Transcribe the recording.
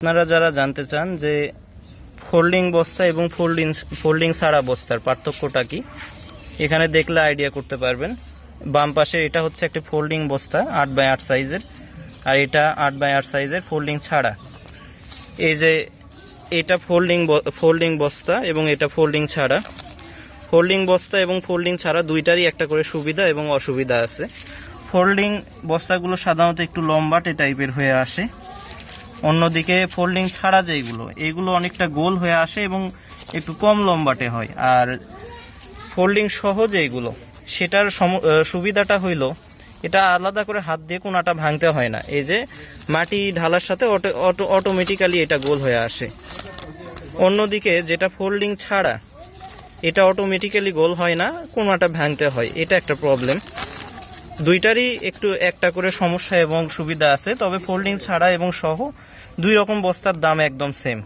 আপনারা যারা জানতে চান যে ফোল্ডিং বস্তা এবং ফোল্ডিং ছাড়া বস্তার পার্থক্যটা কি, এখানে দেখলে আইডিয়া করতে পারবেন। বাম পাশে এটা হচ্ছে একটা ফোল্ডিং বস্তা 8x8 সাইজের, আর এটা 8x8 সাইজের ফোল্ডিং ছাড়া। এই যে এটা ফোল্ডিং বস্তা এবং এটা ফোল্ডিং ছাড়া। ফোল্ডিং বস্তা এবং ফোল্ডিং ছাড়া দুইটারই একটা করে সুবিধা এবং অসুবিধা আছে। ফোল্ডিং বস্তাগুলো সাধারণত একটু লম্বাটে টাইপের হয়ে আসে, অন্যদিকে ফোল্ডিং ছাড়া এইগুলো অনেকটা গোল হয়ে আসে এবং একটু কম লম্বাটে হয়। আর ফোল্ডিং সহ যেগুলো, সেটার সুবিধাটা হইল এটা আলাদা করে হাত দিয়ে কোনাটা ভাঙতে হয় না। এই যে মাটি ঢালার সাথে অটোমেটিক্যালি এটা গোল হয়ে আসে। অন্যদিকে যেটা ফোল্ডিং ছাড়া, এটা অটোমেটিক্যালি গোল হয় না, কোনাটা ভাঙতে হয়। এটা একটা প্রবলেম। দুইটারই একটু একটা করে সমস্যা এবং সুবিধা আছে, তবে ফোল্ডিং ছাড়া এবং সহ দুই রকম বস্তার দাম একদম সেম।